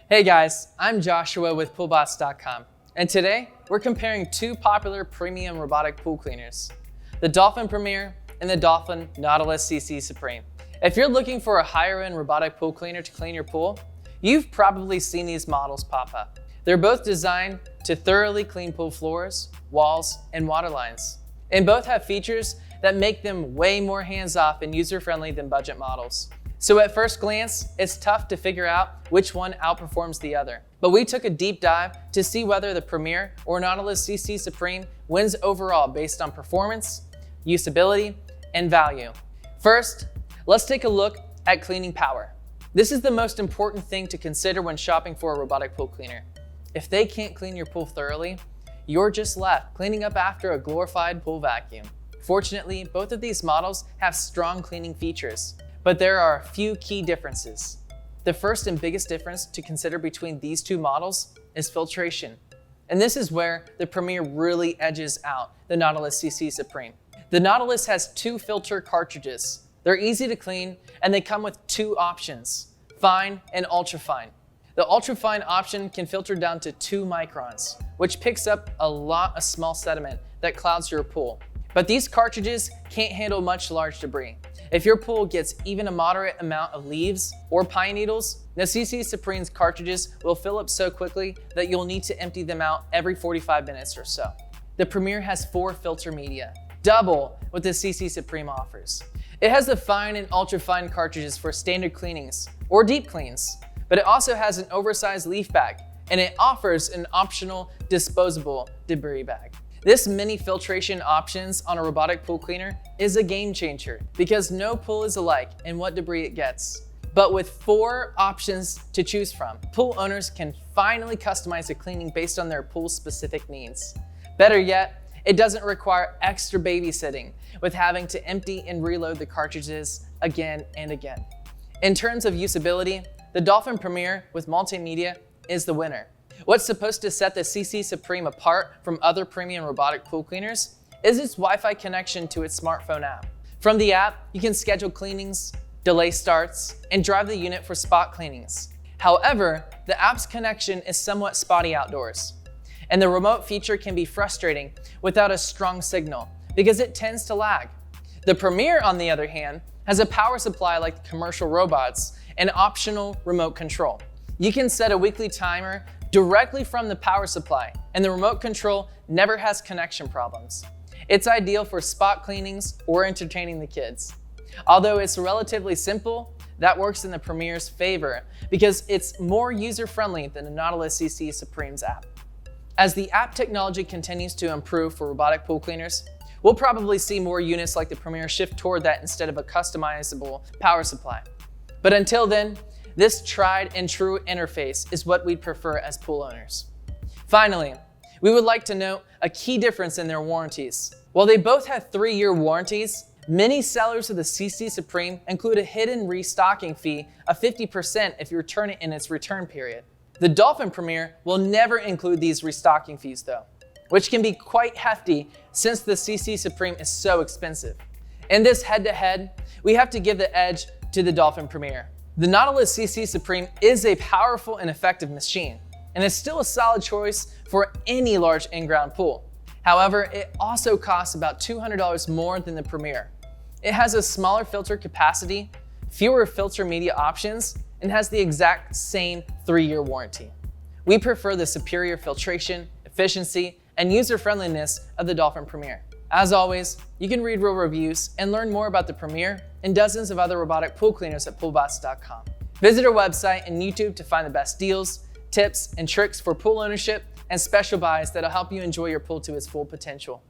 Hey guys, I'm Joshua with Poolbots.com, and today we're comparing two popular premium robotic pool cleaners, the Dolphin Premier and the Dolphin Nautilus CC Supreme. If you're looking for a higher-end robotic pool cleaner to clean your pool, you've probably seen these models pop up. They're both designed to thoroughly clean pool floors, walls, and water lines, and both have features that make them way more hands-off and user-friendly than budget models. So at first glance, it's tough to figure out which one outperforms the other. But we took a deep dive to see whether the Premier or Nautilus CC Supreme wins overall based on performance, usability, and value. First, let's take a look at cleaning power. This is the most important thing to consider when shopping for a robotic pool cleaner. If they can't clean your pool thoroughly, you're just left cleaning up after a glorified pool vacuum. Fortunately, both of these models have strong cleaning features. But there are a few key differences. The first and biggest difference to consider between these two models is filtration. And this is where the Premier really edges out the Nautilus CC Supreme. The Nautilus has two filter cartridges. They're easy to clean and they come with two options, fine and ultrafine. The ultrafine option can filter down to 2 microns, which picks up a lot of small sediment that clouds your pool. But these cartridges can't handle much large debris. If your pool gets even a moderate amount of leaves or pine needles, the CC Supreme's cartridges will fill up so quickly that you'll need to empty them out every 45 minutes or so. The Premier has 4 filter media, double what the CC Supreme offers. It has the fine and ultra-fine cartridges for standard cleanings or deep cleans, but it also has an oversized leaf bag, and it offers an optional disposable debris bag. This many filtration options on a robotic pool cleaner is a game changer because no pool is alike in what debris it gets. But with 4 options to choose from, pool owners can finally customize the cleaning based on their pool's specific needs. Better yet, it doesn't require extra babysitting with having to empty and reload the cartridges again and again. In terms of usability, the Dolphin Premier with multimedia is the winner. What's supposed to set the CC Supreme apart from other premium robotic pool cleaners is its Wi-Fi connection to its smartphone app. From the app, you can schedule cleanings, delay starts, and drive the unit for spot cleanings. However, the app's connection is somewhat spotty outdoors, and the remote feature can be frustrating without a strong signal because it tends to lag. The Premier, on the other hand, has a power supply like the commercial robots and optional remote control. You can set a weekly timer directly from the power supply, and the remote control never has connection problems. It's ideal for spot cleanings or entertaining the kids. Although it's relatively simple, that works in the Premier's favor because it's more user-friendly than the Nautilus CC Supreme's app. As the app technology continues to improve for robotic pool cleaners, we'll probably see more units like the Premier shift toward that instead of a customizable power supply. But until then, this tried and true interface is what we'd prefer as pool owners. Finally, we would like to note a key difference in their warranties. While they both have 3-year warranties, many sellers of the CC Supreme include a hidden restocking fee of 50% if you return it in its return period. The Dolphin Premier will never include these restocking fees though, which can be quite hefty since the CC Supreme is so expensive. In this head-to-head, we have to give the edge to the Dolphin Premier. The Nautilus CC Supreme is a powerful and effective machine, and is still a solid choice for any large in-ground pool. However, it also costs about $200 more than the Premier. It has a smaller filter capacity, fewer filter media options, and has the exact same 3-year warranty. We prefer the superior filtration, efficiency, and user-friendliness of the Dolphin Premier. As always, you can read real reviews and learn more about the Premier and dozens of other robotic pool cleaners at Poolbots.com. Visit our website and YouTube to find the best deals, tips, and tricks for pool ownership and special buys that'll help you enjoy your pool to its full potential.